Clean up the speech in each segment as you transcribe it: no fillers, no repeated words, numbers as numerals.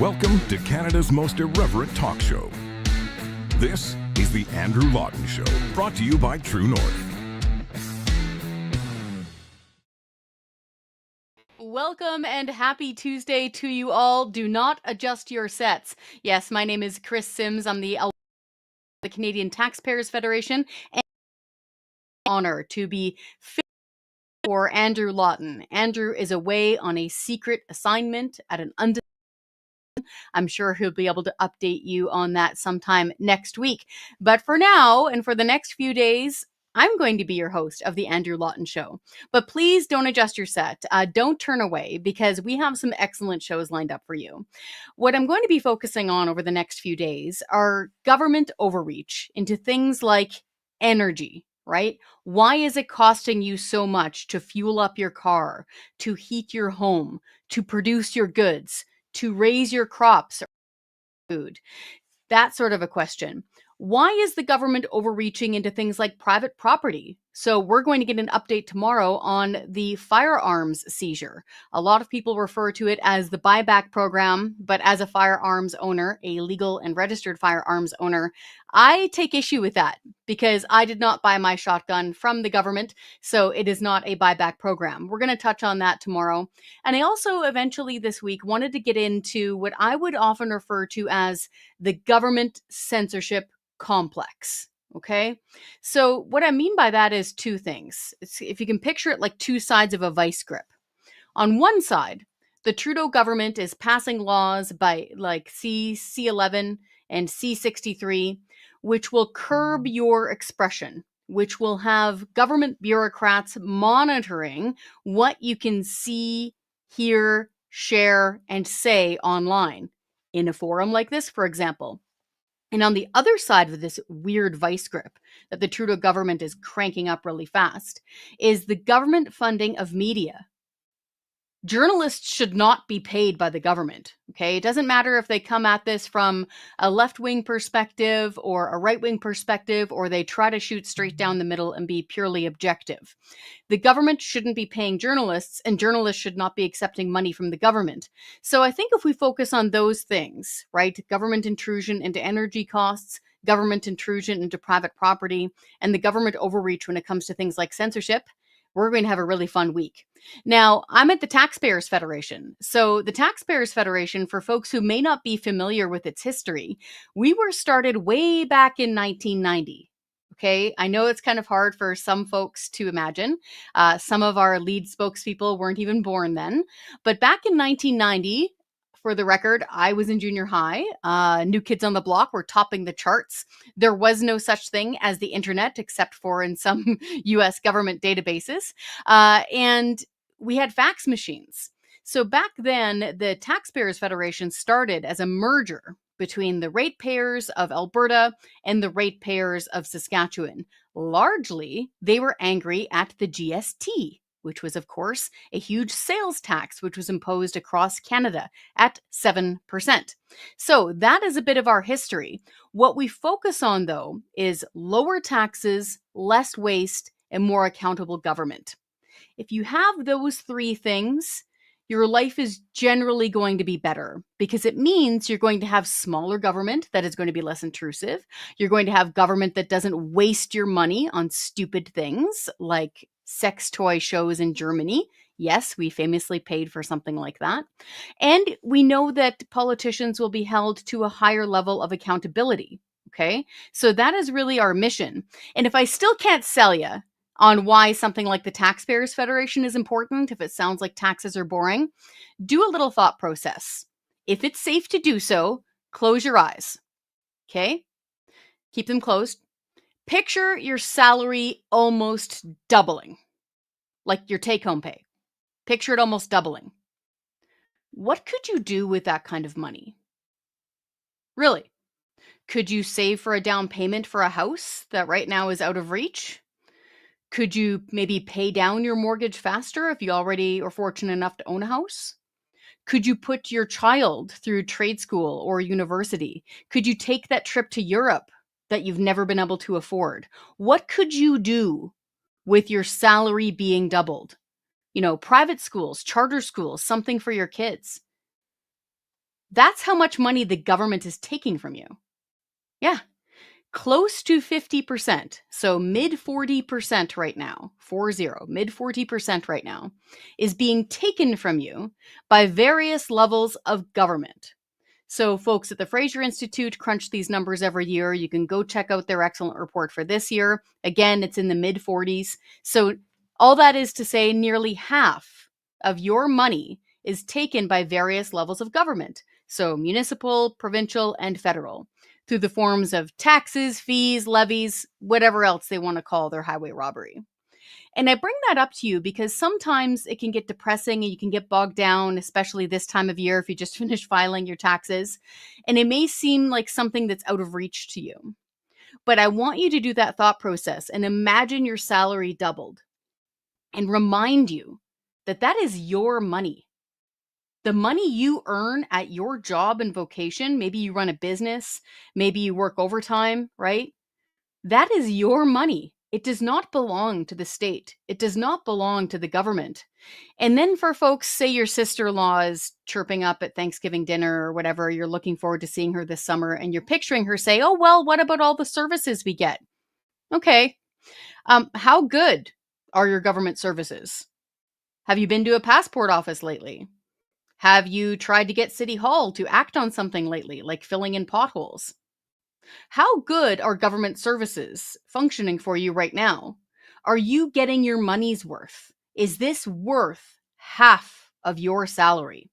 Welcome to Canada's most irreverent talk show. This is the Andrew Lawton Show, brought to you by True North. Welcome and happy Tuesday to you all. Do not adjust your sets. Yes, my name is Kris Sims. I'm the Canadian Taxpayers Federation, and honor to be for Andrew Lawton. Andrew is away on a secret assignment at an I'm sure he'll be able to update you on that sometime next week. But for now, and for the next few days, I'm going to be your host of the Andrew Lawton Show. But please don't adjust your set. Don't turn away, because we have some excellent shows lined up for you. What I'm going to be focusing on over the next few days are government overreach into things like energy, right? Why is it costing you so much to fuel up your car, to heat your home, to produce your goods, to raise your crops or food? That sort of a question. Why is the government overreaching into things like private property? So we're going to get an update tomorrow on the firearms seizure. A lot of people refer to it as the buyback program, but as a firearms owner, a legal and registered firearms owner, I take issue with that because I did not buy my shotgun from the government, so it is not a buyback program. We're going to touch on that tomorrow. And I also eventually this week wanted to get into what I would often refer to as the government censorship complex. Okay. So what I mean by that is two things. If you can picture it like two sides of a vice grip. On one side, the Trudeau government is passing laws by like C11 and C63, which will curb your expression, which will have government bureaucrats monitoring what you can see, hear, share, and say online in a forum like this, for example. And on the other side of this weird vice grip that the Trudeau government is cranking up really fast is the government funding of media. Journalists should not be paid by the government, okay? It doesn't matter if they come at this from a left-wing perspective or a right-wing perspective, or they try to shoot straight down the middle and be purely objective. The government shouldn't be paying journalists, and journalists should not be accepting money from the government. So I think if we focus on those things, right? Government intrusion into energy costs, government intrusion into private property, and the government overreach when it comes to things like censorship, we're going to have a really fun week. Now, I'm at the Taxpayers Federation. So the Taxpayers Federation, for folks who may not be familiar with its history, we were started way back in 1990. Okay, I know it's kind of hard for some folks to imagine. Some of our lead spokespeople weren't even born then. But back in 1990, for the record, I was in junior high. New Kids on the Block were topping the charts. There was no such thing as the internet, except for in some US government databases. And we had fax machines. So back then, the Taxpayers Federation started as a merger between the ratepayers of Alberta and the ratepayers of Saskatchewan. Largely, they were angry at the GST, which was, of course, a huge sales tax, which was imposed across Canada at 7%. So that is a bit of our history. What we focus on, though, is lower taxes, less waste, and more accountable government. If you have those three things, your life is generally going to be better, because it means you're going to have smaller government that is going to be less intrusive. You're going to have government that doesn't waste your money on stupid things like sex toy shows in Germany. Yes, we famously paid for something like that. And we know that politicians will be held to a higher level of accountability. Okay, so that is really our mission. And if I still can't sell you on why something like the Taxpayers Federation is important, if it sounds like taxes are boring, do a little thought process. If it's safe to do so, close your eyes. Okay? Keep them closed. Picture your salary almost doubling, like your take-home pay. Picture it almost doubling. What could you do with that kind of money? Really? Could you save for a down payment for a house that right now is out of reach? Could you maybe pay down your mortgage faster if you already are fortunate enough to own a house? Could you put your child through trade school or university? Could you take that trip to Europe that you've never been able to afford? What could you do with your salary being doubled? You know, private schools, charter schools, something for your kids. That's how much money the government is taking from you. Yeah, close to 50%. So mid 40% right now, 40, mid 40% right now is being taken from you by various levels of government. So folks at the Fraser Institute crunch these numbers every year. You can go check out their excellent report for this year. Again, it's in the mid 40s. So all that is to say, nearly half of your money is taken by various levels of government. So municipal, provincial, and federal, through the forms of taxes, fees, levies, whatever else they want to call their highway robbery. And I bring that up to you because sometimes it can get depressing and you can get bogged down, especially this time of year if you just finished filing your taxes. And it may seem like something that's out of reach to you. But I want you to do that thought process and imagine your salary doubled and remind you that that is your money. The money you earn at your job and vocation, maybe you run a business, maybe you work overtime, right? That is your money. It does not belong to the state. It does not belong to the government. And then for folks, say your sister-in-law is chirping up at Thanksgiving dinner or whatever, you're looking forward to seeing her this summer, and you're picturing her say, oh, well, what about all the services we get? Okay. How good are your government services? Have you been to a passport office lately? Have you tried to get City Hall to act on something lately, like filling in potholes? How good are government services functioning for you right now? Are you getting your money's worth? Is this worth half of your salary?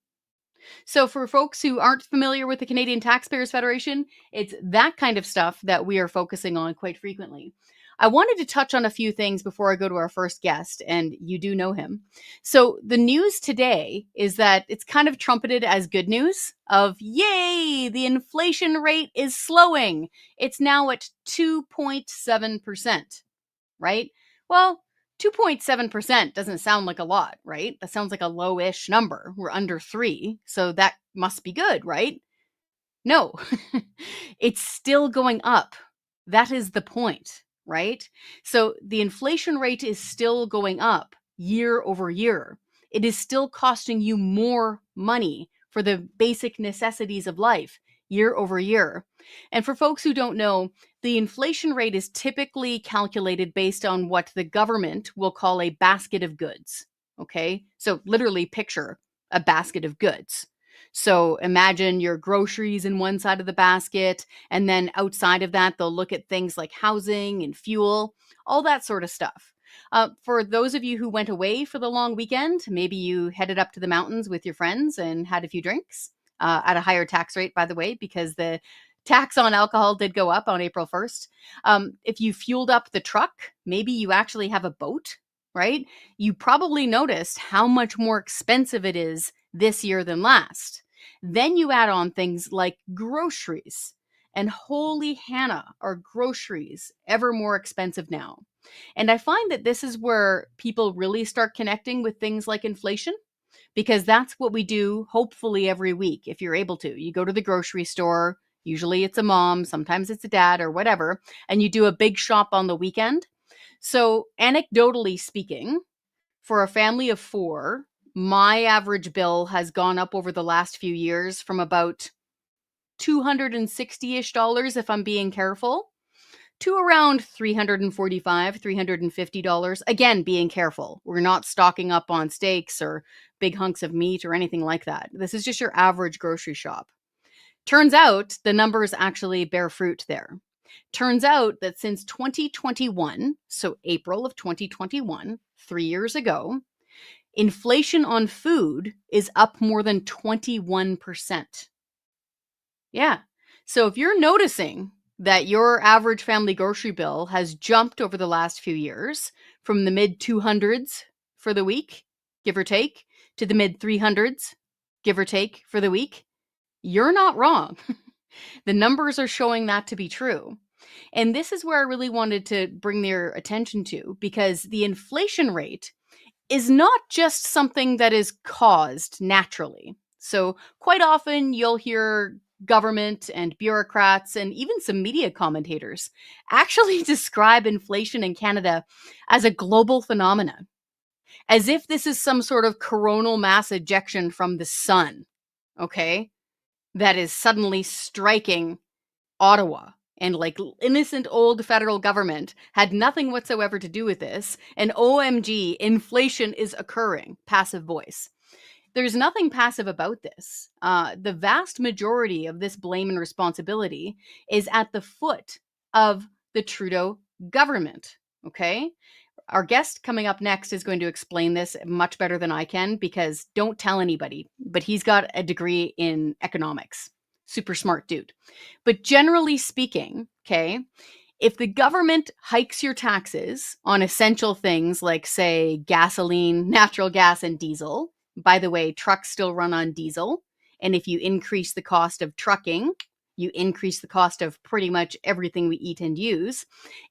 So, for folks who aren't familiar with the Canadian Taxpayers Federation, it's that kind of stuff that we are focusing on quite frequently. I wanted to touch on a few things before I go to our first guest, and you do know him. So, the news today is that it's kind of trumpeted as good news of, yay, the inflation rate is slowing. It's now at 2.7%, right? Well, 2.7% doesn't sound like a lot, right? That sounds like a low-ish number. We're under 3, so that must be good, right? No, it's still going up. That is the point, right? So the inflation rate is still going up year over year. It is still costing you more money for the basic necessities of life year over year. And for folks who don't know, the inflation rate is typically calculated based on what the government will call a basket of goods. Okay, so literally picture a basket of goods. So imagine your groceries in one side of the basket, and then outside of that, they'll look at things like housing and fuel, all that sort of stuff. For those of you who went away for the long weekend, maybe you headed up to the mountains with your friends and had a few drinks at a higher tax rate, by the way, because the tax on alcohol did go up on April 1st. If you fueled up the truck, maybe you actually have a boat, right? You probably noticed how much more expensive it is this year than last. Then you add on things like groceries, and holy Hannah, are groceries ever more expensive now? And I find that this is where people really start connecting with things like inflation, because that's what we do hopefully every week if you're able to. You go to the grocery store, usually it's a mom, sometimes it's a dad or whatever, and you do a big shop on the weekend. So anecdotally speaking, for a family of 4, my average bill has gone up over the last few years from about $260-ish if I'm being careful, to around $345, $350. Again, being careful. We're not stocking up on steaks or big hunks of meat or anything like that. This is just your average grocery shop. Turns out the numbers actually bear fruit there. Turns out that since 2021, so April of 2021, 3 years ago, inflation on food is up more than 21%. Yeah. So if you're noticing that your average family grocery bill has jumped over the last few years from the mid 200s for the week, give or take, to the mid 300s, give or take, for the week, you're not wrong. The numbers are showing that to be true. And this is where I really wanted to bring their attention to, because the inflation rate is not just something that is caused naturally. So quite often you'll hear government and bureaucrats and even some media commentators actually describe inflation in Canada as a global phenomenon, as if this is some sort of coronal mass ejection from the sun. Okay? that is suddenly striking Ottawa. And like innocent old federal government had nothing whatsoever to do with this. And OMG, inflation is occurring. Passive voice. There's nothing passive about this. The vast majority of this blame and responsibility is at the foot of the Trudeau government. Okay? Our guest coming up next is going to explain this much better than I can, because don't tell anybody, but he's got a degree in economics. Super smart dude. But generally speaking, okay, if the government hikes your taxes on essential things like, say, gasoline, natural gas, and diesel, by the way, trucks still run on diesel. And if you increase the cost of trucking, you increase the cost of pretty much everything we eat and use.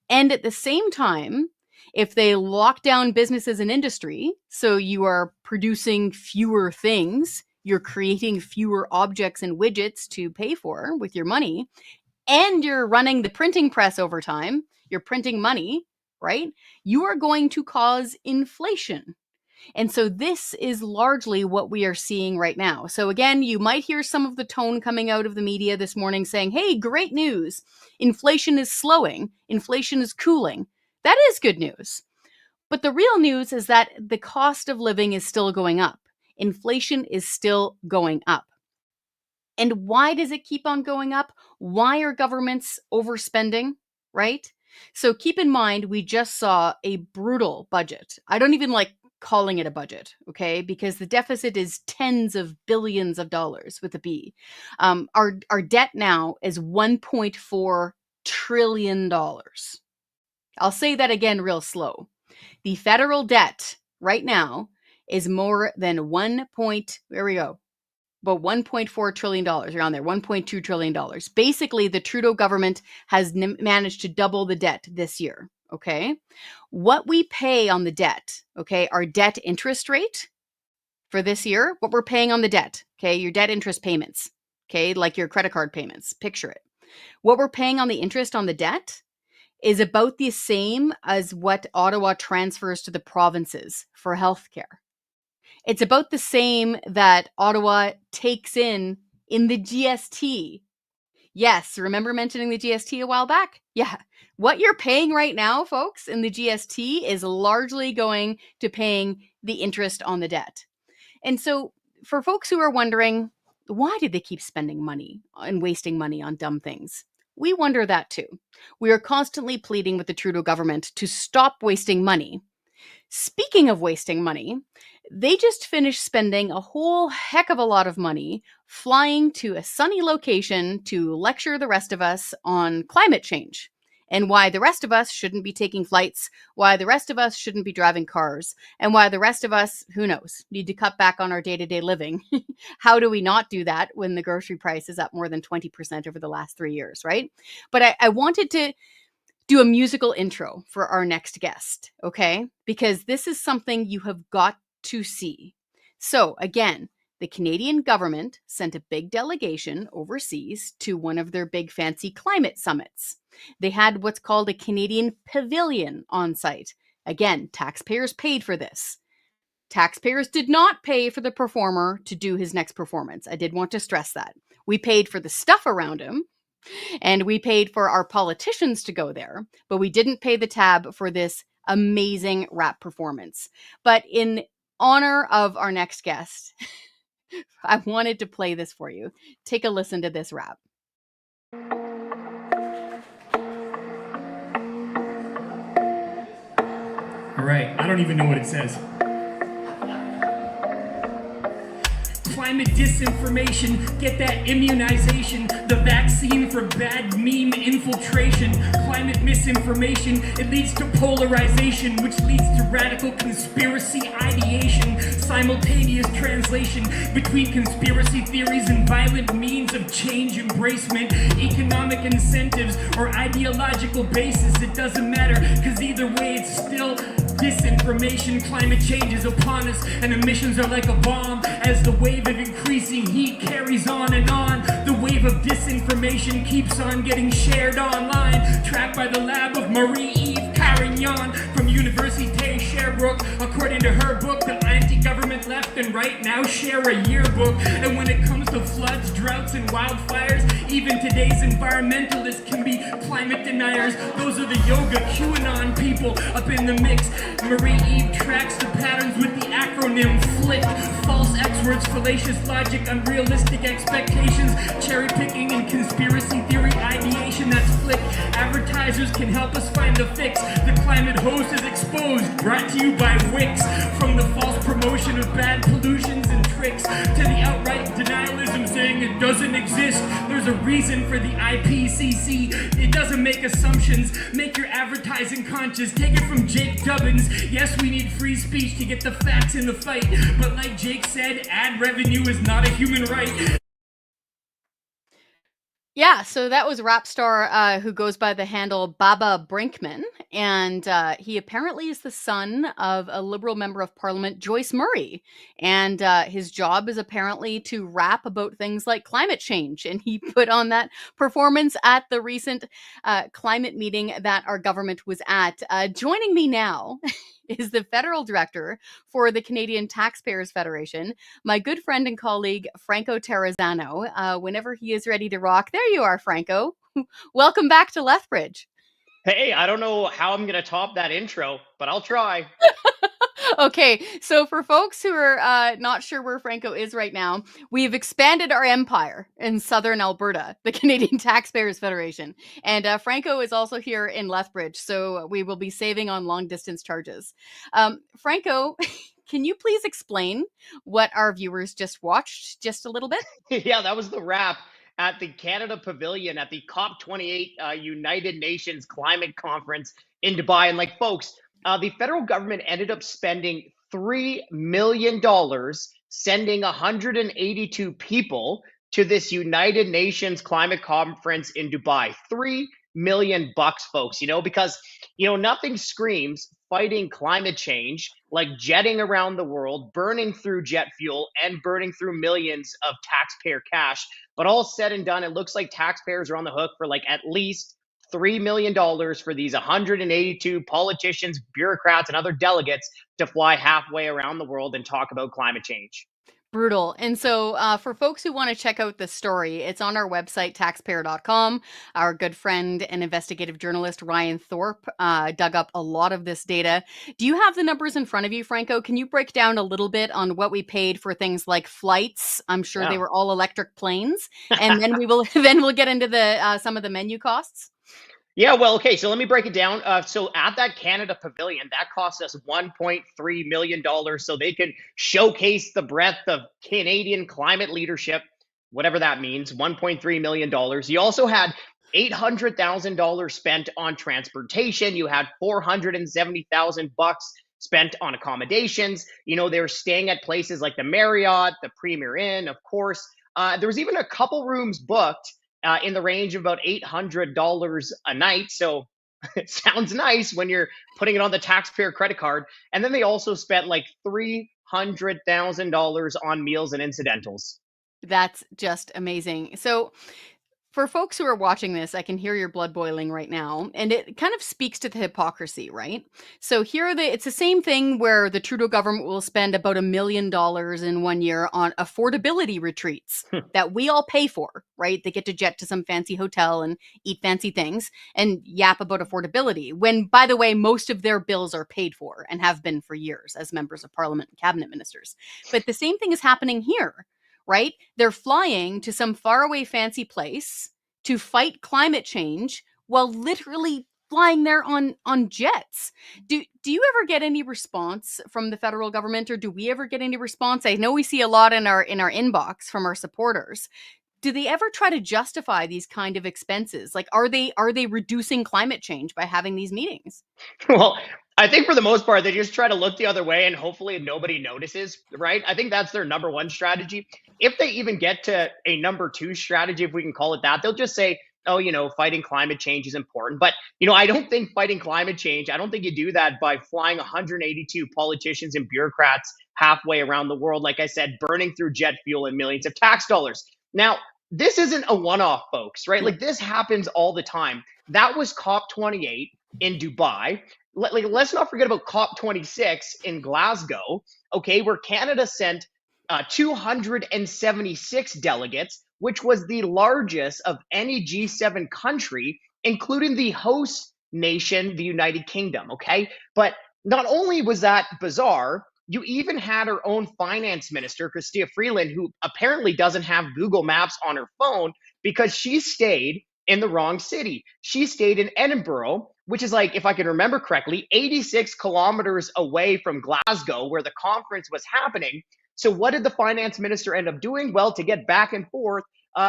And at the same time, if they lock down businesses and industry, so you are producing fewer things, you're creating fewer objects and widgets to pay for with your money, and you're running the printing press over time, you're printing money, right? You are going to cause inflation. And so this is largely what we are seeing right now. So again, you might hear some of the tone coming out of the media this morning saying, hey, great news. Inflation is slowing. Inflation is cooling. That is good news. But the real news is that the cost of living is still going up. Inflation is still going up. And why does it keep on going up? Why are governments overspending, right? So keep in mind, we just saw a brutal budget. I don't even like calling it a budget, okay? Because the deficit is tens of billions of dollars with a B. Our debt now is $1.4 trillion. I'll say that again real slow. The federal debt right now is more than $1.4 trillion, around there, $1.2 trillion. Basically, the Trudeau government has managed to double the debt this year, okay? What we pay on the debt, okay, our debt interest rate for this year, what we're paying on the debt, okay, your debt interest payments, okay, like your credit card payments, picture it. What we're paying on the interest on the debt is about the same as what Ottawa transfers to the provinces for healthcare. It's about the same that Ottawa takes in the GST. Yes, remember mentioning the GST a while back? Yeah. What you're paying right now, folks, in the GST is largely going to paying the interest on the debt. And so for folks who are wondering, why did they keep spending money and wasting money on dumb things? We wonder that too. We are constantly pleading with the Trudeau government to stop wasting money. Speaking of wasting money, they just finished spending a whole heck of a lot of money flying to a sunny location to lecture the rest of us on climate change and why the rest of us shouldn't be taking flights, why the rest of us shouldn't be driving cars, and why the rest of us, who knows, need to cut back on our day-to-day living. How do we not do that when the grocery price is up more than 20% over the last 3 years, right? But I wanted to do a musical intro for our next guest, okay? Because this is something you have got to see. So again, the Canadian government sent a big delegation overseas to one of their big fancy climate summits. They had what's called a Canadian pavilion on site. Again, taxpayers paid for this. Taxpayers did not pay for the performer to do his next performance. I did want to stress that. We paid for the stuff around him, and we paid for our politicians to go there, but we didn't pay the tab for this amazing rap performance. But in honor of our next guest, I wanted to play this for you. Take a listen to this rap. All right, I don't even know what it says. Climate disinformation, get that immunization, the vaccine for bad meme infiltration. Climate misinformation, it leads to polarization, which leads to radical conspiracy ideation. Simultaneous translation between conspiracy theories and violent means of change embracement. Economic incentives or ideological basis, it doesn't matter, cause either way it's still disinformation. Climate change is upon us and emissions are like a bomb as the wave of increasing heat carries on and on. The wave of disinformation keeps on getting shared online, tracked by the lab of Marie-Eve Carignan from Université Sherbrooke. According to her book, the anti-government left and right now share a yearbook. And when it comes to of floods, droughts, and wildfires. Even today's environmentalists can be climate deniers. Those are the yoga QAnon people up in the mix. Marie Eve tracks the patterns with the acronym FLICK. False X words, fallacious logic, unrealistic expectations, cherry picking and conspiracy theory ideation. That's FLICK. Advertisers can help us find the fix. The climate host is exposed, brought to you by Wix. From the false promotion of bad pollutions and tricks to the outright denialism saying it doesn't exist. There's a reason for the IPCC. It doesn't make assumptions. Make your advertising conscious. Take it from Jake Dubbins. Yes, we need free speech to get the facts in the fight. But like Jake said, ad revenue is not a human right. Yeah, so that was rap star who goes by the handle Baba Brinkman, and he apparently is the son of a Liberal member of Parliament, Joyce Murray, and his job is apparently to rap about things like climate change, and he put on that performance at the recent climate meeting that our government was at. Joining me now is the federal director for the Canadian Taxpayers Federation, my good friend and colleague, Franco Terrazzano. Whenever he is ready to rock, there you are, Franco. Welcome back to Lethbridge. Hey, I don't know how I'm going to top that intro, but I'll try. Okay, so for folks who are not sure where Franco is right now, we've expanded our empire in southern Alberta, the Canadian Taxpayers Federation. And Franco is also here in Lethbridge, so we will be saving on long distance charges. Franco, can you please explain what our viewers just watched just a little bit? Yeah, that was the wrap at the Canada Pavilion at the COP28 United Nations Climate Conference in Dubai. And folks, the federal government ended up spending $3 million sending 182 people to this United Nations climate conference in Dubai. $3 million, folks, because, nothing screams fighting climate change like jetting around the world, burning through jet fuel and burning through millions of taxpayer cash. But all said and done, it looks like taxpayers are on the hook for at least $3 million for these 182 politicians, bureaucrats, and other delegates to fly halfway around the world and talk about climate change. Brutal. And so for folks who want to check out the story, it's on our website, taxpayer.com. Our good friend and investigative journalist Ryan Thorpe dug up a lot of this data. Do you have the numbers in front of you, Franco? Can you break down a little bit on what we paid for things like flights? I'm sure they were all electric planes. And then we'll get into the some of the menu costs. Yeah, well, okay, so let me break it down. So at that Canada Pavilion, that cost us $1.3 million so they could showcase the breadth of Canadian climate leadership, whatever that means, $1.3 million. You also had $800,000 spent on transportation. You had $470,000 spent on accommodations. They were staying at places like the Marriott, the Premier Inn, of course. There was even a couple rooms booked in the range of about $800 a night. So it sounds nice when you're putting it on the taxpayer credit card. And then they also spent $300,000 on meals and incidentals. That's just amazing. So for folks who are watching this, I can hear your blood boiling right now, and it kind of speaks to the hypocrisy, right? So it's the same thing where the Trudeau government will spend about $1 million in 1 year on affordability retreats that we all pay for, right? They get to jet to some fancy hotel and eat fancy things and yap about affordability, when, by the way, most of their bills are paid for and have been for years as members of parliament and cabinet ministers. But the same thing is happening here. Right? They're flying to some faraway fancy place to fight climate change while literally flying there on jets. Do you ever get any response from the federal government, or do we ever get any response? I know we see a lot in our inbox from our supporters. Do they ever try to justify these kind of expenses? Are they reducing climate change by having these meetings? Well, I think for the most part, they just try to look the other way and hopefully nobody notices, right? I think that's their number one strategy. If they even get to a number two strategy, if we can call it that, they'll just say, oh, fighting climate change is important. But, I don't think fighting climate change, I don't think you do that by flying 182 politicians and bureaucrats halfway around the world, like I said, burning through jet fuel and millions of tax dollars. Now, this isn't a one-off, folks, right? This happens all the time. That was COP28 in Dubai. Let's not forget about COP26 in Glasgow, okay, where Canada sent 276 delegates, which was the largest of any G7 country, including the host nation, the United Kingdom. Okay. But not only was that bizarre, you even had her own finance minister, Chrystia Freeland, who apparently doesn't have Google Maps on her phone because she stayed in the wrong city. She stayed in Edinburgh, which is like, if I can remember correctly, 86 kilometers away from Glasgow, where the conference was happening. So, what did the finance minister end up doing? Well, to get back and forth,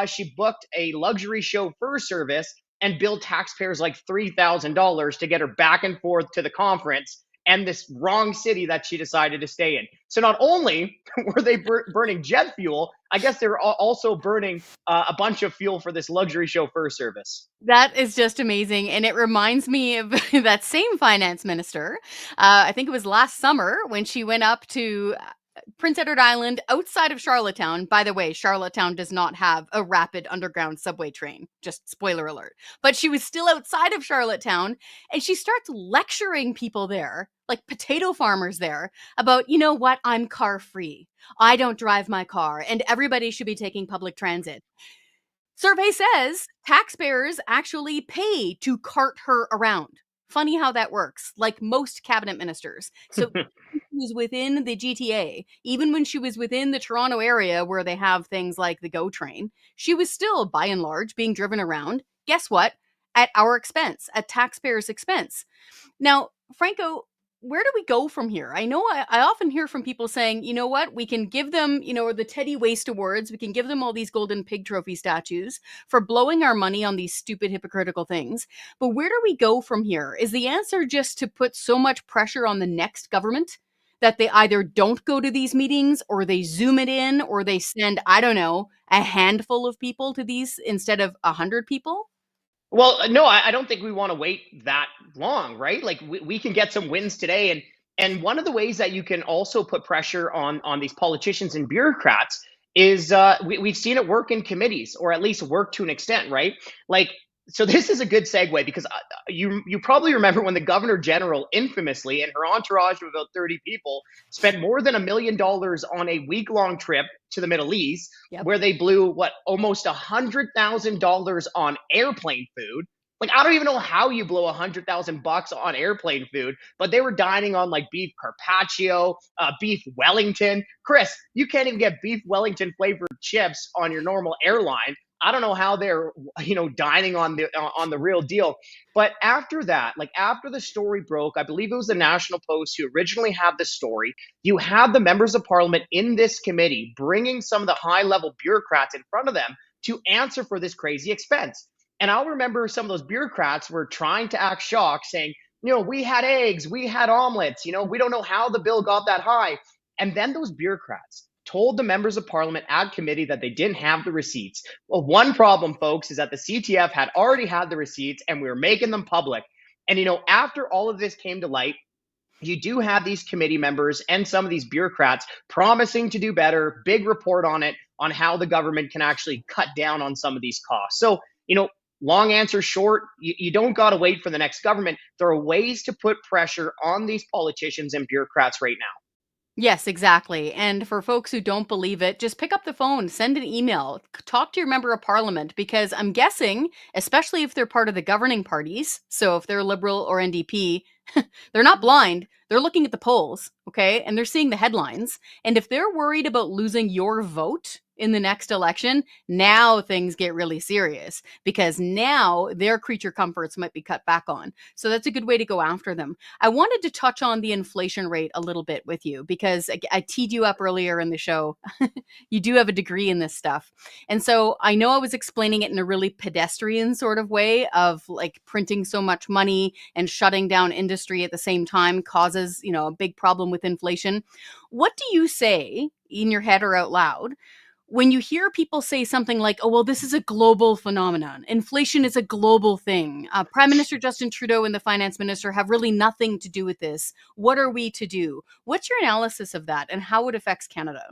she booked a luxury chauffeur service and billed taxpayers like $3,000 to get her back and forth to the conference and this wrong city that she decided to stay in. So not only were they burning jet fuel, I guess they were also burning a bunch of fuel for this luxury chauffeur service. That is just amazing. And it reminds me of that same finance minister. I think it was last summer when she went up to Prince Edward Island outside of Charlottetown. By the way, Charlottetown does not have a rapid underground subway train. Just spoiler alert. But she was still outside of Charlottetown and she starts lecturing people there, like potato farmers there, about, you know what, I'm car free. I don't drive my car and everybody should be taking public transit. Survey says taxpayers actually pay to cart her around. Funny how that works, like most cabinet ministers. So she was within the GTA, even when she was within the Toronto area where they have things like the GO train, she was still, by and large, being driven around. Guess what? At our expense, at taxpayers' expense. Now, Franco, where do we go from here? I know I often hear from people saying, you know what, we can give them, the Teddy Waste Awards. We can give them all these golden pig trophy statues for blowing our money on these stupid, hypocritical things. But where do we go from here? Is the answer just to put so much pressure on the next government that they either don't go to these meetings or they zoom it in or they send, I don't know, a handful of people to these instead of 100 people? Well, no, I don't think we want to wait that long, right? Like we can get some wins today, and one of the ways that you can also put pressure on these politicians and bureaucrats is we've seen it work in committees, or at least work to an extent, right? Like, so this is a good segue because you probably remember when the governor general infamously and her entourage of about 30 people spent more than $1 million on a week-long trip to the Middle East, Yep. where they blew almost $100,000 on airplane food. Like, I don't even know how you blow $100,000 on airplane food, but they were dining on like beef carpaccio, beef Wellington. Kris, you can't even get beef Wellington flavored chips on your normal airline. I don't know how they're, dining on the real deal. But after that, like after the story broke, I believe it was the National Post who originally had the story. You had the members of parliament in this committee bringing some of the high level bureaucrats in front of them to answer for this crazy expense. And I'll remember some of those bureaucrats were trying to act shocked, saying, we had eggs, we had omelets, we don't know how the bill got that high. And then those bureaucrats told the members of parliament at committee that they didn't have the receipts. Well, one problem, folks, is that the CTF had already had the receipts and we were making them public. And, after all of this came to light, you do have these committee members and some of these bureaucrats promising to do better, big report on it, on how the government can actually cut down on some of these costs. So, long answer short, you don't got to wait for the next government. There are ways to put pressure on these politicians and bureaucrats right now. Yes, exactly. And for folks who don't believe it, just pick up the phone, send an email, talk to your member of parliament, because I'm guessing, especially if they're part of the governing parties, so if they're Liberal or NDP, they're not blind. They're looking at the polls, okay? And they're seeing the headlines. And if they're worried about losing your vote in the next election, now things get really serious because now their creature comforts might be cut back on. So that's a good way to go after them. I wanted to touch on the inflation rate a little bit with you because I teed you up earlier in the show. You do have a degree in this stuff. And so I know I was explaining it in a really pedestrian sort of way of like printing so much money and shutting down industry at the same time causes, a big problem with inflation. What do you say in your head or out loud when you hear people say something like, oh, well, this is a global phenomenon. Inflation is a global thing. Prime Minister Justin Trudeau and the finance minister have really nothing to do with this. What are we to do? What's your analysis of that and how it affects Canada?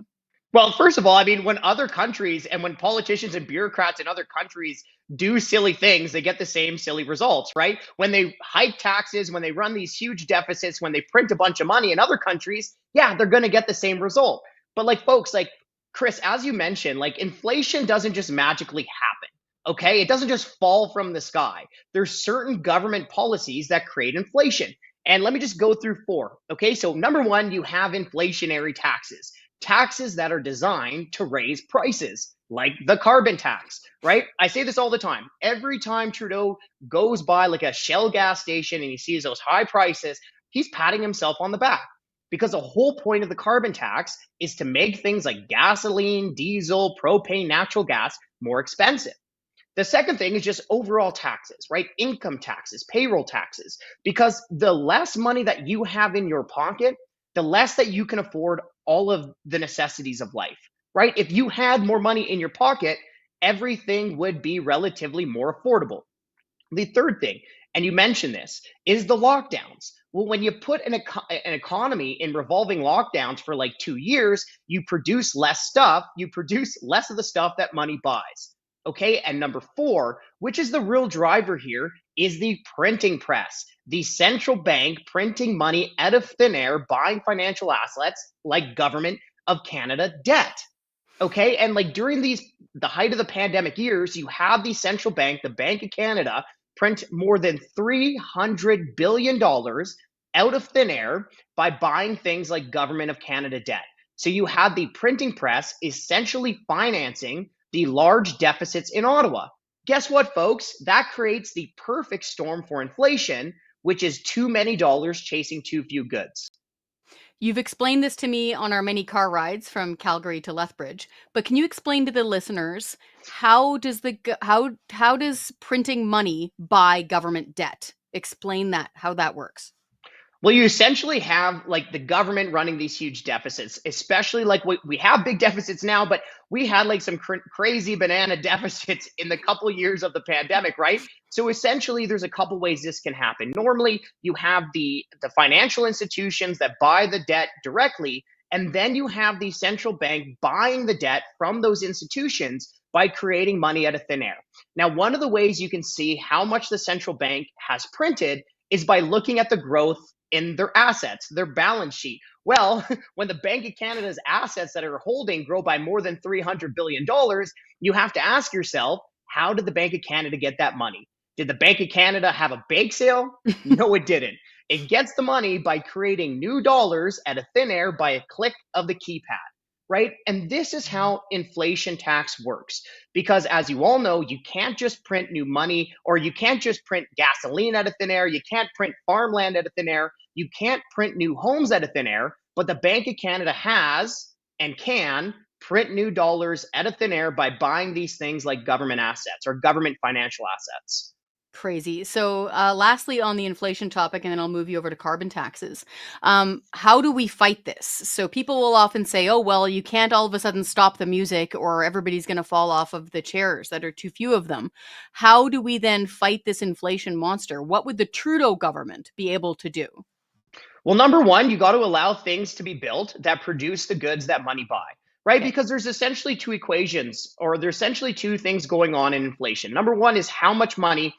Well, first of all, I mean, when other countries and when politicians and bureaucrats in other countries do silly things, they get the same silly results, right? When they hike taxes, when they run these huge deficits, when they print a bunch of money in other countries, yeah, they're going to get the same result. But like folks, like Kris, as you mentioned, like inflation doesn't just magically happen. Okay, it doesn't just fall from the sky. There's certain government policies that create inflation. And let me just go through four. Okay, so number one, you have inflationary taxes, taxes that are designed to raise prices, like the carbon tax, right? I say this all the time. Every time Trudeau goes by like a Shell gas station and he sees those high prices, he's patting himself on the back because the whole point of the carbon tax is to make things like gasoline, diesel, propane, natural gas more expensive. The second thing is just overall taxes, right? Income taxes, payroll taxes, because the less money that you have in your pocket, the less that you can afford all of the necessities of life, right? If you had more money in your pocket, everything would be relatively more affordable. The third thing, and you mentioned this, is the lockdowns. Well, when you put an economy in revolving lockdowns for like 2 years, you produce less stuff, you produce less of the stuff that money buys. Okay, and number four, which is the real driver here, is the printing press. The central bank printing money out of thin air, buying financial assets like Government of Canada debt. Okay, and like during the height of the pandemic years, you have the central bank, the Bank of Canada, print more than $300 billion out of thin air by buying things like Government of Canada debt. So you have the printing press essentially financing the large deficits in Ottawa. Guess what, folks? That creates the perfect storm for inflation, which is too many dollars chasing too few goods. You've explained this to me on our many car rides from Calgary to Lethbridge, but can you explain to the listeners how does printing money buy government debt? Explain that, how that works. Well, you essentially have like the government running these huge deficits, especially like we have big deficits now, but we had like some crazy banana deficits in the couple of years of the pandemic, right? So essentially, there's a couple ways this can happen. Normally, you have the financial institutions that buy the debt directly, and then you have the central bank buying the debt from those institutions by creating money out of thin air. Now, one of the ways you can see how much the central bank has printed is by looking at the growth in their assets, their balance sheet. Well, when the Bank of Canada's assets that are holding grow by more than $300 billion, you have to ask yourself, how did the Bank of Canada get that money? Did the Bank of Canada have a bake sale? No, it didn't. It gets the money by creating new dollars out of thin air by a click of the keypad, right? And this is how inflation tax works. Because as you all know, you can't just print new money, or you can't just print gasoline out of thin air. You can't print farmland out of thin air. You can't print new homes out of thin air. But the Bank of Canada has and can print new dollars out of thin air by buying these things like government assets or government financial assets. Crazy. So, lastly, on the inflation topic, and then I'll move you over to carbon taxes. How do we fight this? So, people will often say, oh, well, you can't all of a sudden stop the music or everybody's going to fall off of the chairs that are too few of them. How do we then fight this inflation monster? What would the Trudeau government be able to do? Well, number one, you got to allow things to be built that produce the goods that money buy, right? Okay. Because there's essentially two equations, or there's essentially two things going on in inflation. Number one is how much money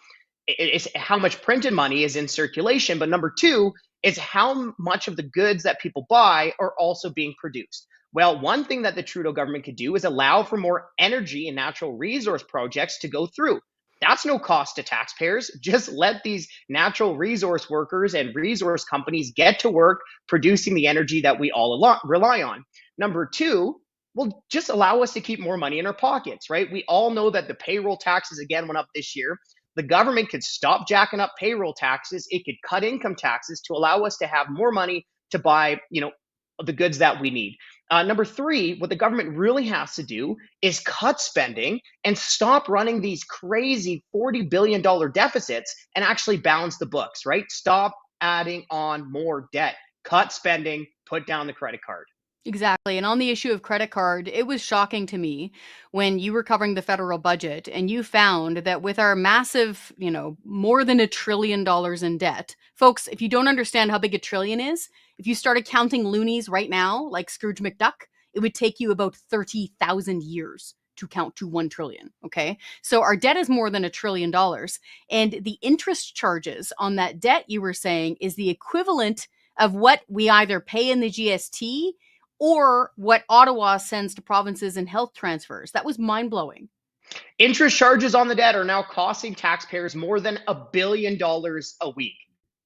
is how much printed money is in circulation, but number two is how much of the goods that people buy are also being produced. Well, one thing that the Trudeau government could do is allow for more energy and natural resource projects to go through. That's no cost to taxpayers. Just let these natural resource workers and resource companies get to work producing the energy that we all rely on. Number two, well, just allow us to keep more money in our pockets, right? We all know that the payroll taxes again went up this year. The government could stop jacking up payroll taxes. It could cut income taxes to allow us to have more money to buy, the goods that we need. Number three, what the government really has to do is cut spending and stop running these crazy $40 billion deficits and actually balance the books, right? Stop adding on more debt, cut spending, put down the credit card. Exactly. And on the issue of credit card, it was shocking to me when you were covering the federal budget and you found that with our massive, more than $1 trillion in debt, folks, if you don't understand how big a trillion is, if you started counting loonies right now, like Scrooge McDuck, it would take you about 30,000 years to count to 1 trillion. Okay. So our debt is more than $1 trillion. And the interest charges on that debt, you were saying, is the equivalent of what we either pay in the GST or what Ottawa sends to provinces in health transfers. That was mind-blowing. Interest charges on the debt are now costing taxpayers more than $1 billion a week.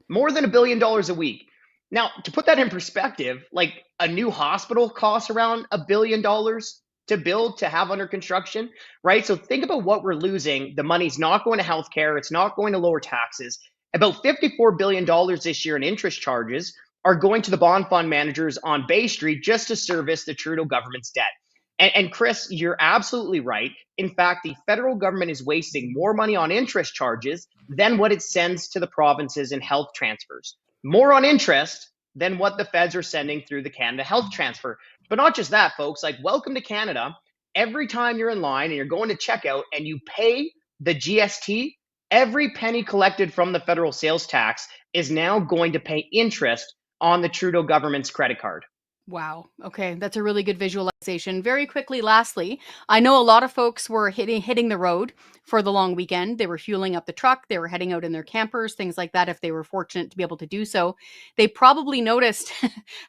More than $1 billion a week. Now, to put that in perspective, like a new hospital costs around $1 billion to build, to have under construction, right? So think about what we're losing. The money's not going to healthcare. It's not going to lower taxes. About $54 billion this year in interest charges are going to the bond fund managers on Bay Street just to service the Trudeau government's debt. And Kris, you're absolutely right. In fact, the federal government is wasting more money on interest charges than what it sends to the provinces in health transfers. More on interest than what the feds are sending through the Canada Health Transfer. But not just that, folks. Like, welcome to Canada. Every time you're in line and you're going to checkout and you pay the GST, every penny collected from the federal sales tax is now going to pay interest on the Trudeau government's credit card. Wow. Okay. That's a really good visualization. Very quickly, lastly, I know a lot of folks were hitting the road for the long weekend. They were fueling up the truck. They were heading out in their campers, things like that, if they were fortunate to be able to do so. They probably noticed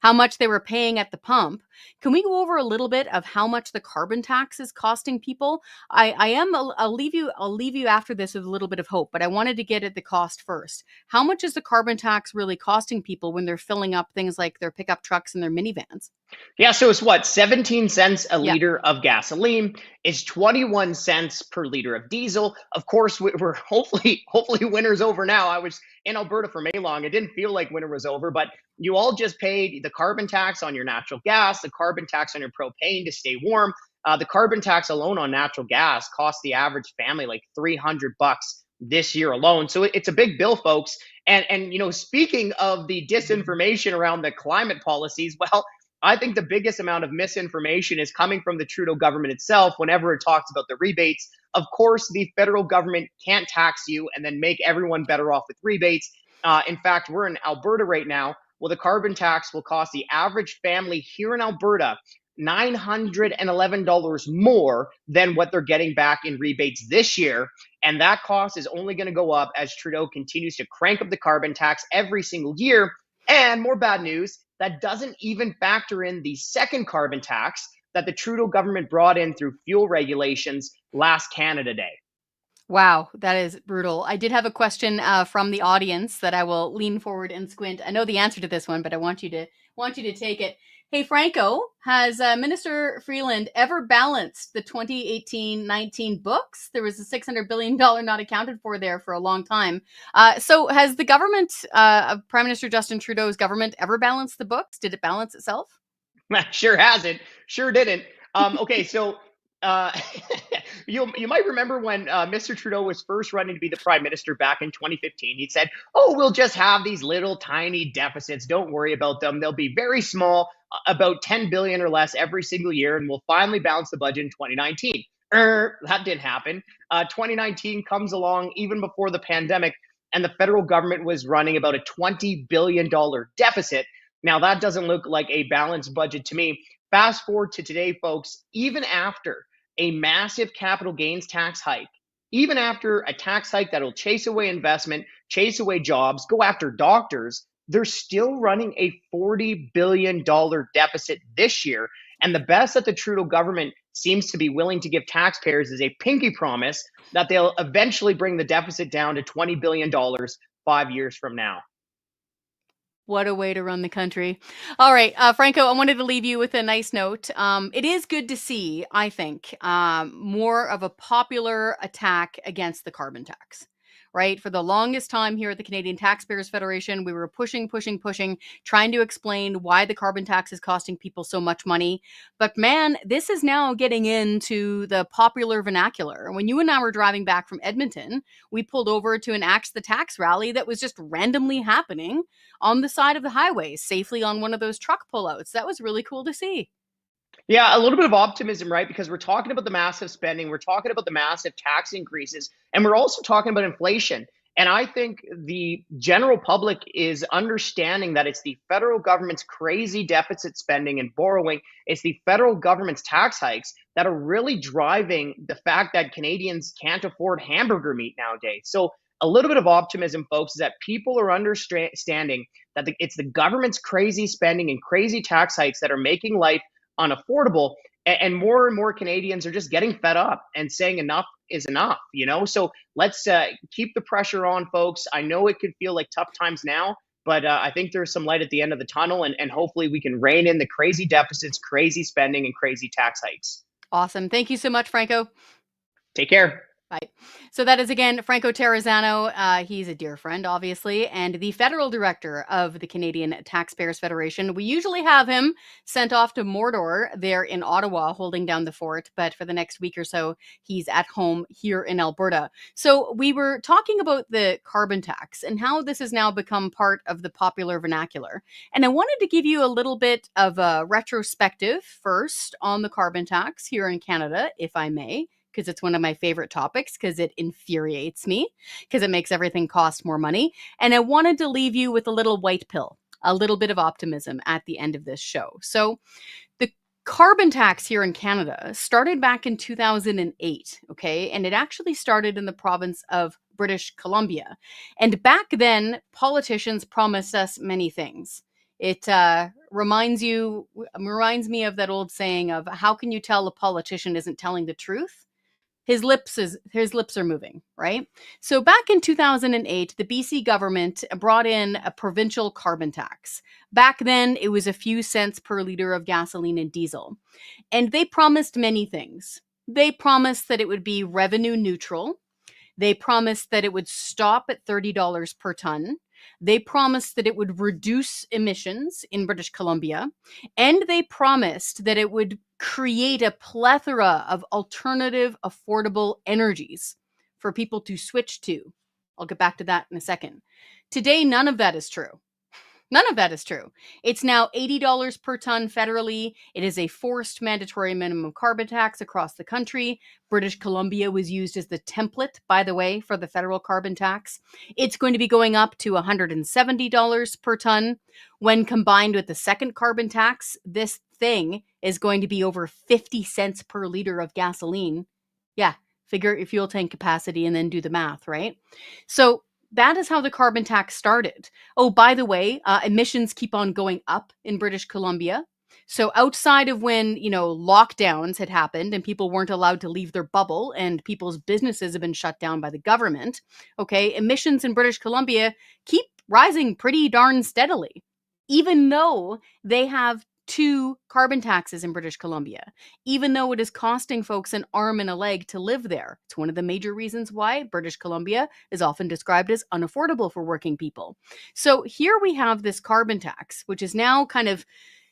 how much they were paying at the pump. Can we go over a little bit of how much the carbon tax is costing people? I'll leave you after this with a little bit of hope, but I wanted to get at the cost first. How much is the carbon tax really costing people when they're filling up things like their pickup trucks and their minivans? Yeah, so it's what, 17 cents a Yeah. liter of gasoline. It's 21 cents per liter of diesel. Of course, we're hopefully winter's over now. I was in Alberta for May long. It didn't feel like winter was over, but you all just paid the carbon tax on your natural gas, the carbon tax on your propane to stay warm. The carbon tax alone on natural gas cost the average family like $300 this year alone. So it's a big bill, folks. And speaking of the disinformation around the climate policies, well, I think the biggest amount of misinformation is coming from the Trudeau government itself whenever it talks about the rebates. Of course, the federal government can't tax you and then make everyone better off with rebates. In fact, we're in Alberta right now. Well, the carbon tax will cost the average family here in Alberta $911 more than what they're getting back in rebates this year. And that cost is only going to go up as Trudeau continues to crank up the carbon tax every single year. And more bad news, that doesn't even factor in the second carbon tax that the Trudeau government brought in through fuel regulations last Canada Day. Wow, that is brutal. I did have a question from the audience that I will lean forward and squint. I know the answer to this one, but I want you to take it. Hey, Franco, has Minister Freeland ever balanced the 2018-19 books? There was a $600 billion not accounted for there for a long time. So has the government, Prime Minister Justin Trudeau's government, ever balanced the books? Did it balance itself? Sure hasn't. Sure didn't. Okay, so you might remember when Mr. Trudeau was first running to be the prime minister back in 2015. He said, "Oh, we'll just have these little tiny deficits. Don't worry about them. They'll be very small, about 10 billion or less every single year, and we'll finally balance the budget in 2019." That didn't happen. 2019 comes along even before the pandemic, and the federal government was running about a $20 billion deficit. Now, that doesn't look like a balanced budget to me. Fast forward to today, folks, even after a massive capital gains tax hike, even after a tax hike that'll chase away investment, chase away jobs, go after doctors, they're still running a $40 billion deficit this year. And the best that the Trudeau government seems to be willing to give taxpayers is a pinky promise that they'll eventually bring the deficit down to $20 billion 5 years from now. What a way to run the country. All right, Franco, I wanted to leave you with a nice note. It is good to see, I think, more of a popular attack against the carbon tax, right? For the longest time here at the Canadian Taxpayers Federation, we were pushing, trying to explain why the carbon tax is costing people so much money. But man, this is now getting into the popular vernacular. When you and I were driving back from Edmonton, we pulled over to an Axe the Tax rally that was just randomly happening on the side of the highway, safely on one of those truck pullouts. That was really cool to see. Yeah, a little bit of optimism, right? Because we're talking about the massive spending, we're talking about the massive tax increases, and we're also talking about inflation. And I think the general public is understanding that it's the federal government's crazy deficit spending and borrowing, it's the federal government's tax hikes that are really driving the fact that Canadians can't afford hamburger meat nowadays. So a little bit of optimism, folks, is that people are understanding that it's the government's crazy spending and crazy tax hikes that are making life unaffordable. And more Canadians are just getting fed up and saying enough is enough, So let's keep the pressure on, folks. I know it could feel like tough times now, but I think there's some light at the end of the tunnel, and hopefully we can rein in the crazy deficits, crazy spending, and crazy tax hikes. Awesome. Thank you so much, Franco. Take care. Right. So that is, again, Franco Terrazzano. He's a dear friend, obviously, and the federal director of the Canadian Taxpayers Federation. We usually have him sent off to Mordor there in Ottawa, holding down the fort. But for the next week or so, he's at home here in Alberta. So we were talking about the carbon tax and how this has now become part of the popular vernacular. And I wanted to give you a little bit of a retrospective first on the carbon tax here in Canada, if I may, because it's one of my favorite topics, because it infuriates me, because it makes everything cost more money. And I wanted to leave you with a little white pill, a little bit of optimism at the end of this show. So the carbon tax here in Canada started back in 2008, okay? And it actually started in the province of British Columbia. And back then, politicians promised us many things. It reminds me of that old saying of, how can you tell a politician isn't telling the truth? His lips are moving, right? So back in 2008, the BC government brought in a provincial carbon tax. Back then, it was a few cents per liter of gasoline and diesel. And they promised many things. They promised that it would be revenue neutral. They promised that it would stop at $30 per ton. They promised that it would reduce emissions in British Columbia. And they promised that it would create a plethora of alternative, affordable energies for people to switch to. I'll get back to that in a second. Today, none of that is true. None of that is true. It's now $80 per ton federally. It is a forced mandatory minimum carbon tax across the country. British Columbia was used as the template, by the way, for the federal carbon tax. It's going to be going up to $170 per ton. When combined with the second carbon tax, this thing is going to be over 50 cents per liter of gasoline. Yeah, figure your fuel tank capacity and then do the math, right? So that is how the carbon tax started. Oh, by the way, emissions keep on going up in British Columbia. So outside of when, lockdowns had happened and people weren't allowed to leave their bubble and people's businesses have been shut down by the government, okay, emissions in British Columbia keep rising pretty darn steadily, even though they have 2 carbon taxes in British Columbia, even though it is costing folks an arm and a leg to live there. It's one of the major reasons why British Columbia is often described as unaffordable for working people. So here we have this carbon tax, which is now kind of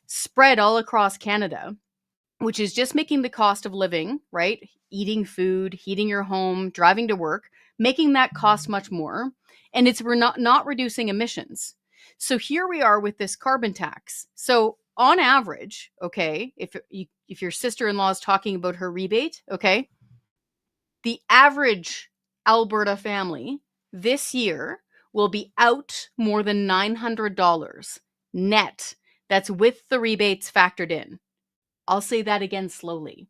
spread all across Canada, which is just making the cost of living, right? Eating food, heating your home, driving to work, making that cost much more. And it's not reducing emissions. So here we are with this carbon tax. So on average, okay, if your sister-in-law is talking about her rebate, okay, the average Alberta family this year will be out more than $900 net. That's with the rebates factored in. I'll say that again slowly.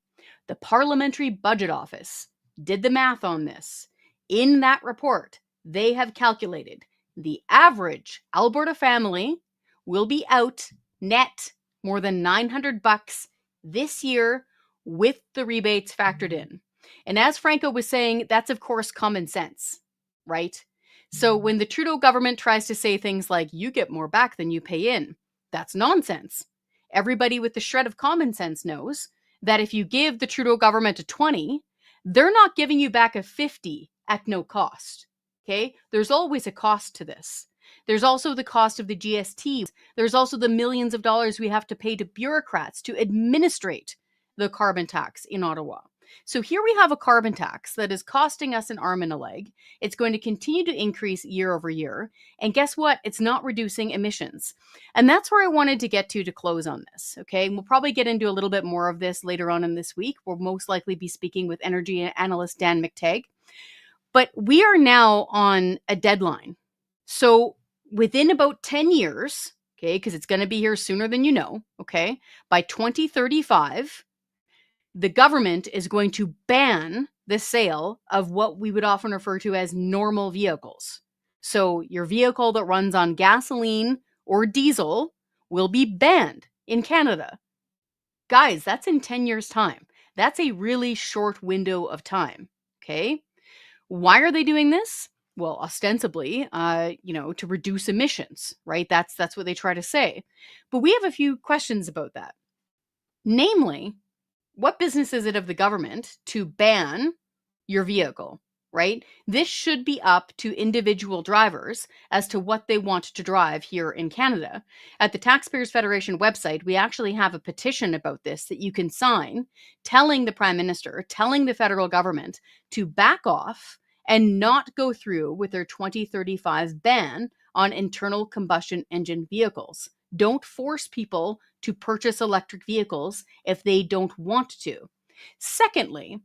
The Parliamentary Budget Office did the math on this. In that report, they have calculated the average Alberta family will be out net more than $900 this year with the rebates factored in. And as Franco was saying, that's of course common sense, right? So when the Trudeau government tries to say things like, you get more back than you pay in, that's nonsense. Everybody with the shred of common sense knows that if you give the Trudeau government a 20, they're not giving you back a 50 at no cost, okay? There's always a cost to this. There's also the cost of the GST. There's also the millions of dollars we have to pay to bureaucrats to administrate the carbon tax in Ottawa. So here we have a carbon tax that is costing us an arm and a leg. It's going to continue to increase year over year. And guess what? It's not reducing emissions. And that's where I wanted to get to close on this. Okay. And we'll probably get into a little bit more of this later on in this week. We'll most likely be speaking with energy analyst Dan McTagg. But we are now on a deadline. So within about 10 years, okay, because it's going to be here sooner than you know, okay, by 2035, the government is going to ban the sale of what we would often refer to as normal vehicles. So your vehicle that runs on gasoline or diesel will be banned in Canada. Guys, that's in 10 years' time. That's a really short window of time, okay? Why are they doing this? Well, ostensibly, to reduce emissions, right? That's what they try to say. But we have a few questions about that. Namely, what business is it of the government to ban your vehicle, right? This should be up to individual drivers as to what they want to drive here in Canada. At the Taxpayers Federation website, we actually have a petition about this that you can sign, telling the Prime Minister, telling the federal government to back off and not go through with their 2035 ban on internal combustion engine vehicles. Don't force people to purchase electric vehicles if they don't want to. Secondly,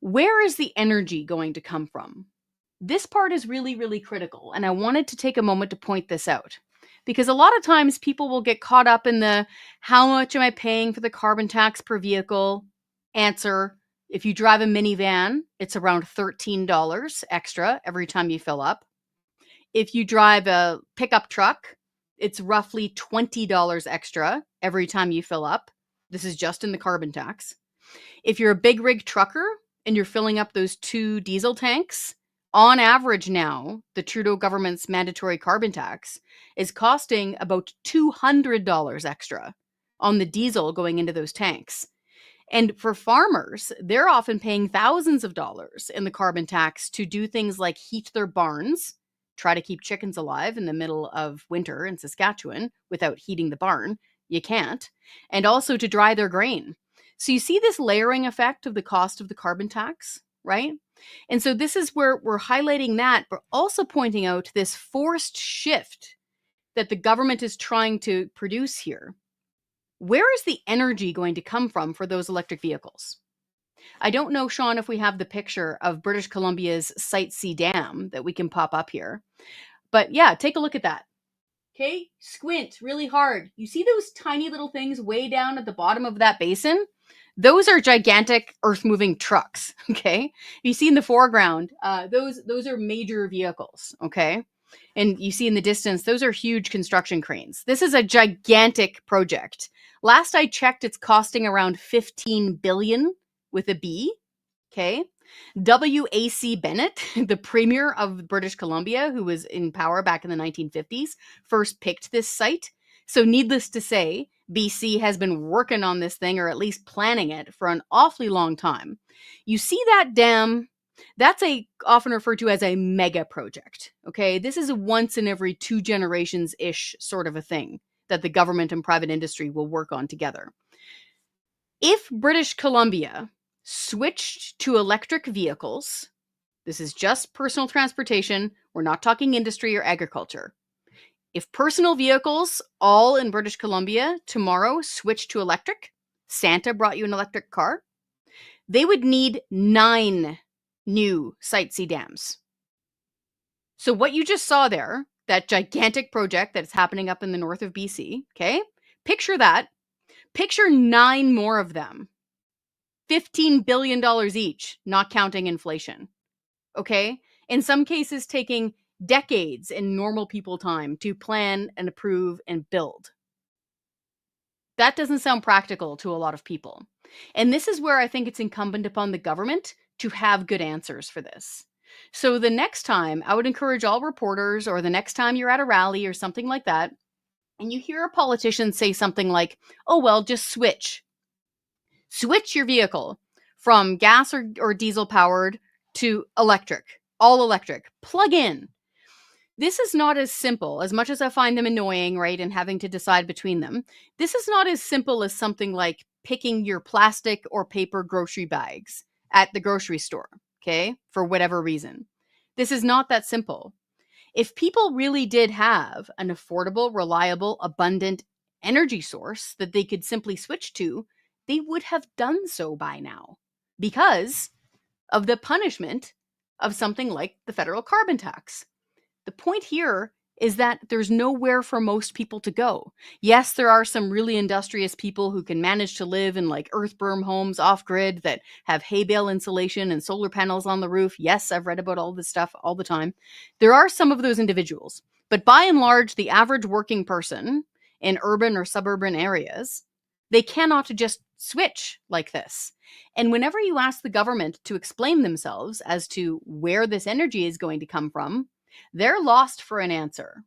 where is the energy going to come from? This part is really, really critical, and I wanted to take a moment to point this out. Because a lot of times people will get caught up in the, how much am I paying for the carbon tax per vehicle? Answer, if you drive a minivan, it's around $13 extra every time you fill up. If you drive a pickup truck, it's roughly $20 extra every time you fill up. This is just in the carbon tax. If you're a big rig trucker and you're filling up those 2 diesel tanks, on average now, the Trudeau government's mandatory carbon tax is costing about $200 extra on the diesel going into those tanks. And for farmers, they're often paying thousands of dollars in the carbon tax to do things like heat their barns, try to keep chickens alive in the middle of winter in Saskatchewan without heating the barn. You can't. And also to dry their grain. So you see this layering effect of the cost of the carbon tax, right? And so this is where we're highlighting that, but also pointing out this forced shift that the government is trying to produce here. Where is the energy going to come from for those electric vehicles? I don't know, Sean, if we have the picture of British Columbia's Site C Dam that we can pop up here. But yeah, take a look at that. Okay, squint really hard. You see those tiny little things way down at the bottom of that basin? Those are gigantic earth-moving trucks, okay? You see in the foreground, those are major vehicles, okay? And you see in the distance, those are huge construction cranes. This is a gigantic project. Last I checked, it's costing around $15 billion with a B, okay? W.A.C. Bennett, the premier of British Columbia, who was in power back in the 1950s, first picked this site. So needless to say, BC has been working on this thing, or at least planning it, for an awfully long time. You see that dam? That's often referred to as a mega project, okay? This is a once in every 2 generations-ish sort of a thing that the government and private industry will work on together. If British Columbia switched to electric vehicles, this is just personal transportation, we're not talking industry or agriculture. If personal vehicles, all in British Columbia, tomorrow switched to electric, Santa brought you an electric car, they would need 9 new Site C dams. So what you just saw there, that gigantic project that's happening up in the north of BC, okay? Picture that. Picture 9 more of them. $15 billion each, not counting inflation, okay? In some cases, taking decades in normal people time to plan and approve and build. That doesn't sound practical to a lot of people. And this is where I think it's incumbent upon the government to have good answers for this. So the next time, I would encourage all reporters, or the next time you're at a rally or something like that, and you hear a politician say something like, oh, well, just switch. Switch your vehicle from gas or diesel powered to electric, all electric, plug in. This is not as simple, as much as I find them annoying, right, and having to decide between them. This is not as simple as something like picking your plastic or paper grocery bags at the grocery store, okay, for whatever reason. This is not that simple. If people really did have an affordable, reliable, abundant energy source that they could simply switch to, they would have done so by now because of the punishment of something like the federal carbon tax. The point here is that there's nowhere for most people to go. Yes, there are some really industrious people who can manage to live in like earth berm homes off grid that have hay bale insulation and solar panels on the roof. Yes, I've read about all this stuff all the time. There are some of those individuals, but by and large, the average working person in urban or suburban areas, they cannot just switch like this. And whenever you ask the government to explain themselves as to where this energy is going to come from, they're lost for an answer.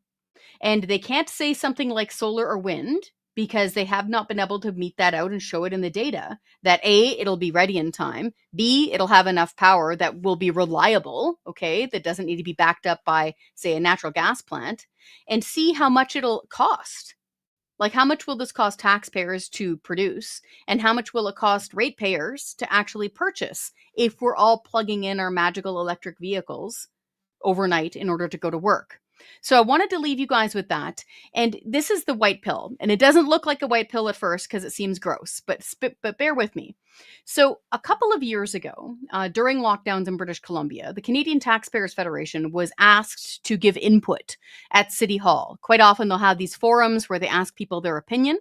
And they can't say something like solar or wind because they have not been able to meet that out and show it in the data that A, it'll be ready in time, B, it'll have enough power that will be reliable, okay, that doesn't need to be backed up by, say, a natural gas plant, and C, how much it'll cost. Like, how much will this cost taxpayers to produce? And how much will it cost ratepayers to actually purchase if we're all plugging in our magical electric vehicles overnight in order to go to work? So I wanted to leave you guys with that. And this is the white pill. And it doesn't look like a white pill at first because it seems gross, but bear with me. So a couple of years ago, during lockdowns in British Columbia, the Canadian Taxpayers Federation was asked to give input at City Hall. Quite often they'll have these forums where they ask people their opinion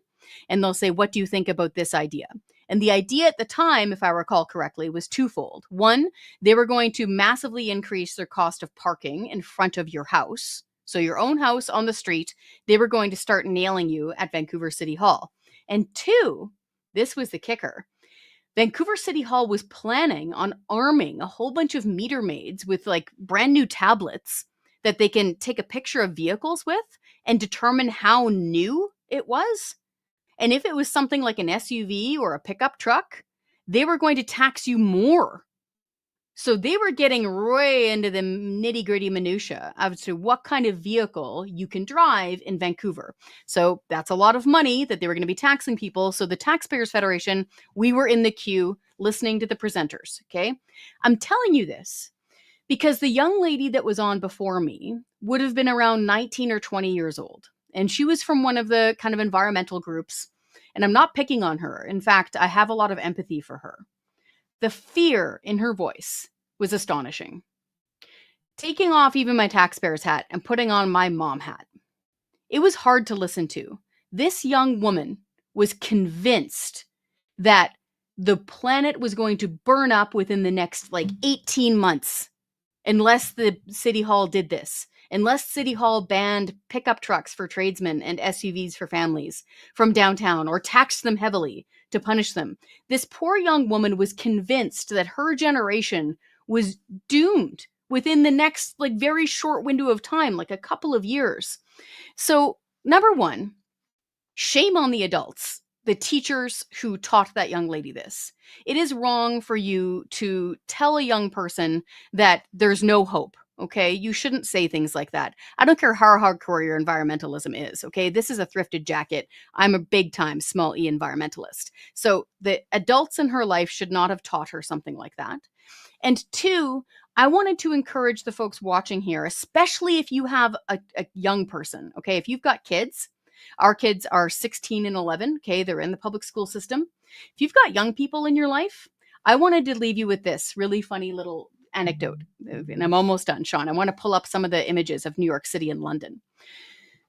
and they'll say, what do you think about this idea? And the idea at the time, if I recall correctly, was twofold. One, they were going to massively increase their cost of parking in front of your house. So your own house on the street, they were going to start nailing you at Vancouver City Hall. And two, this was the kicker. Vancouver City Hall was planning on arming a whole bunch of meter maids with like brand new tablets that they can take a picture of vehicles with and determine how new it was. And if it was something like an SUV or a pickup truck, they were going to tax you more. So they were getting way into the nitty-gritty minutia as to what kind of vehicle you can drive in Vancouver. So that's a lot of money that they were going to be taxing people. So the Taxpayers Federation, we were in the queue listening to the presenters, okay? I'm telling you this because the young lady that was on before me would have been around 19 or 20 years old. And she was from one of the kind of environmental groups. And I'm not picking on her. In fact, I have a lot of empathy for her. The fear in her voice was astonishing. Taking off even my taxpayer's hat and putting on my mom hat, it was hard to listen to. This young woman was convinced that the planet was going to burn up within the next 18 months unless the City Hall did this. Unless City Hall banned pickup trucks for tradesmen and SUVs for families from downtown or taxed them heavily to punish them. This poor young woman was convinced that her generation was doomed within the next very short window of time, like a couple of years. So, number one, shame on the adults, the teachers who taught that young lady this. It is wrong for you to tell a young person that there's no hope. Okay, you shouldn't say things like that. I don't care how hardcore your environmentalism is. Okay, this is a thrifted jacket. I'm a big time small e environmentalist. So the adults in her life should not have taught her something like that. And two, I wanted to encourage the folks watching here, especially if you have a young person. Okay, if you've got kids, our kids are 16 and 11. Okay, they're in the public school system. If you've got young people in your life, I wanted to leave you with this really funny little anecdote. And I'm almost done, Sean. I want to pull up some of the images of New York City and London.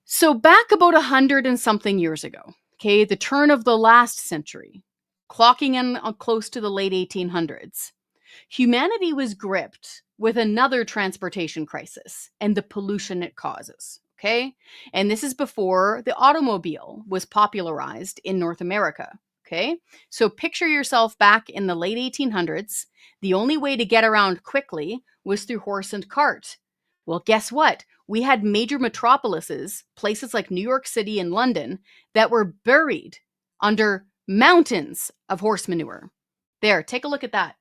So back about 100 and something years ago, okay, the turn of the last century, clocking in close to the late 1800s, humanity was gripped with another transportation crisis and the pollution it causes, okay? And this is before the automobile was popularized in North America. Okay, so picture yourself back in the late 1800s. The only way to get around quickly was through horse and cart. Well, guess what? We had major metropolises, places like New York City and London, that were buried under mountains of horse manure. There, take a look at that.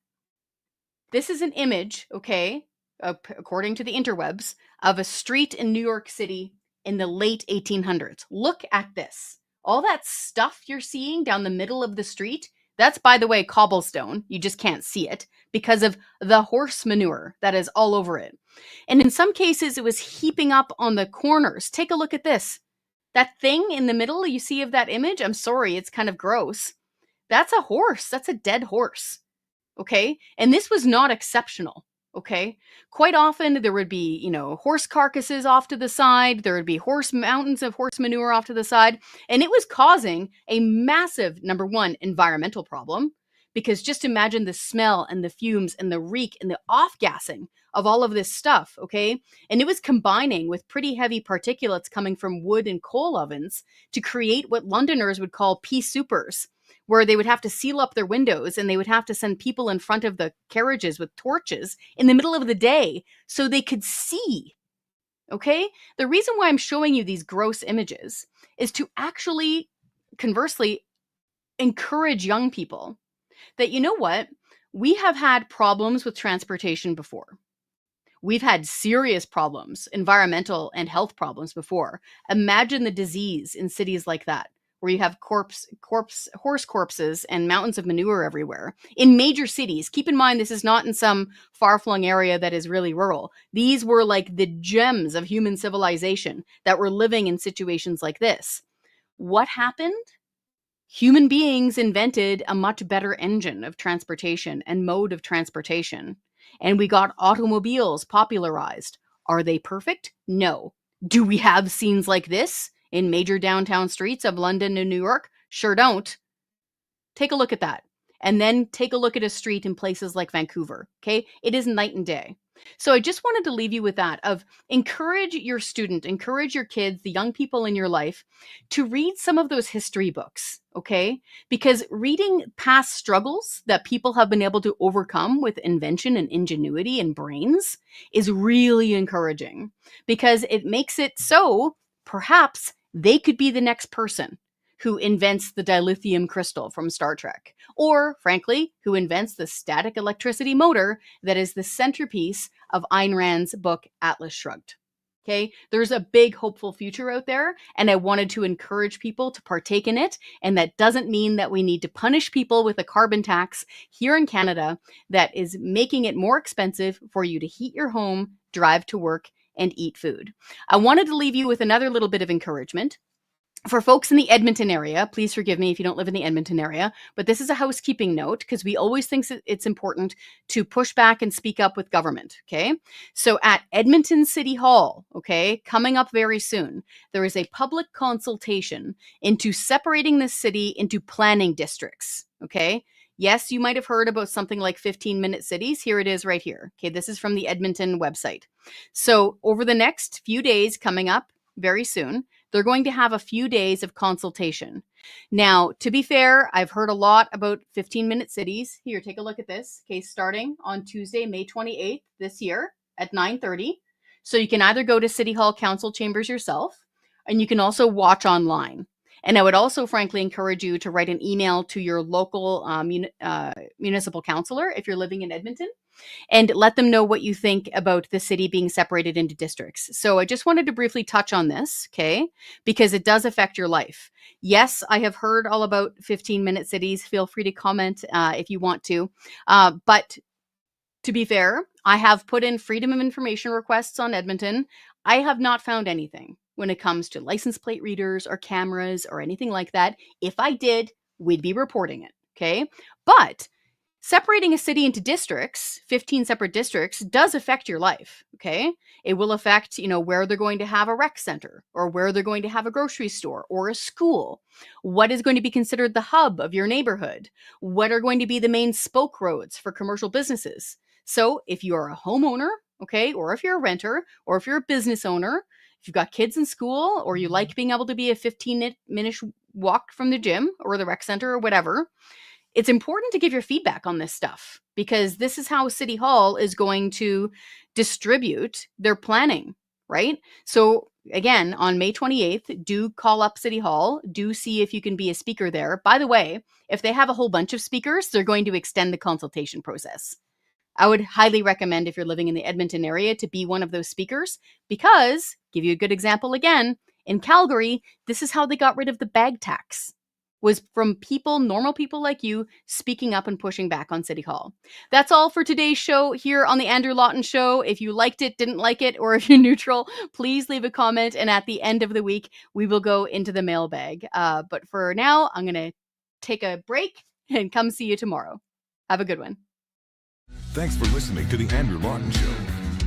This is an image, okay, according to the interwebs, of a street in New York City in the late 1800s. Look at this. All that stuff you're seeing down the middle of the street, that's, by the way, cobblestone. You just can't see it because of the horse manure that is all over it. And in some cases, it was heaping up on the corners. Take a look at this. That thing in the middle you see of that image, I'm sorry, it's kind of gross. That's a horse. That's a dead horse. Okay? And this was not exceptional. Okay. Quite often there would be, horse carcasses off to the side. There would be mountains of horse manure off to the side. And it was causing a massive, number one, environmental problem. Because just imagine the smell and the fumes and the reek and the off gassing of all of this stuff. Okay. And it was combining with pretty heavy particulates coming from wood and coal ovens to create what Londoners would call pea supers, where they would have to seal up their windows and they would have to send people in front of the carriages with torches in the middle of the day so they could see. Okay? The reason why I'm showing you these gross images is to actually, conversely, encourage young people that, you know what? We have had problems with transportation before. We've had serious problems, environmental and health problems before. Imagine the disease in cities like that, where you have horse corpses and mountains of manure everywhere. In major cities, keep in mind, this is not in some far-flung area that is really rural. These were like the gems of human civilization that were living in situations like this. What happened? Human beings invented a much better engine of transportation and mode of transportation. And we got automobiles popularized. Are they perfect? No. Do we have scenes like this in major downtown streets of London and New York? Sure don't. Take a look at that. And then take a look at a street in places like Vancouver. Okay? It is night and day. So I just wanted to leave you with that of encourage your student, encourage your kids, the young people in your life to read some of those history books, okay? Because reading past struggles that people have been able to overcome with invention and ingenuity and brains is really encouraging because it makes it so perhaps they could be the next person who invents the dilithium crystal from Star Trek, or frankly, who invents the static electricity motor that is the centerpiece of Ayn Rand's book, Atlas Shrugged. Okay, there's a big hopeful future out there, and I wanted to encourage people to partake in it. And that doesn't mean that we need to punish people with a carbon tax here in Canada that is making it more expensive for you to heat your home, drive to work, and eat food. I wanted to leave you with another little bit of encouragement. For folks in the Edmonton area, please forgive me if you don't live in the Edmonton area, but this is a housekeeping note because we always think it's important to push back and speak up with government, okay? So at Edmonton City Hall, okay, coming up very soon, there is a public consultation into separating the city into planning districts, okay? Yes, you might have heard about something like 15-minute cities. Here it is right here. Okay, this is from the Edmonton website. So over the next few days coming up very soon, they're going to have a few days of consultation. Now, to be fair, I've heard a lot about 15-minute cities. Here, take a look at this. Okay, starting on Tuesday, May 28th this year at 9:30. So you can either go to City Hall Council chambers yourself, and you can also watch online. And I would also, frankly, encourage you to write an email to your local municipal councillor if you're living in Edmonton, and let them know what you think about the city being separated into districts. So I just wanted to briefly touch on this, okay, because it does affect your life. Yes, I have heard all about 15-minute cities. Feel free to comment if you want to. But to be fair, I have put in freedom of information requests on Edmonton. I have not found anything when it comes to license plate readers or cameras or anything like that. If I did, we'd be reporting it, okay? But separating a city into districts, 15 separate districts, does affect your life, okay? It will affect, where they're going to have a rec center or where they're going to have a grocery store or a school. What is going to be considered the hub of your neighborhood? What are going to be the main spoke roads for commercial businesses? So if you're a homeowner, okay, or if you're a renter, or if you're a business owner, if you've got kids in school, or you like being able to be a 15-minute walk from the gym or the rec center or whatever, it's important to give your feedback on this stuff because this is how City Hall is going to distribute their planning, right? So again, on May 28th, do call up City Hall. Do see if you can be a speaker there. By the way, if they have a whole bunch of speakers, they're going to extend the consultation process. I would highly recommend if you're living in the Edmonton area to be one of those speakers because, give you a good example again, in Calgary, this is how they got rid of the bag tax. Was from people, normal people like you, speaking up and pushing back on City Hall. That's all for today's show here on the Andrew Lawton Show. If you liked it, didn't like it, or if you're neutral, please leave a comment. And at the end of the week, we will go into the mailbag. But for now, I'm going to take a break and come see you tomorrow. Have a good one. Thanks for listening to The Andrew Lawton Show.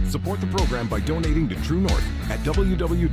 Support the program by donating to True North at www.tnc.news.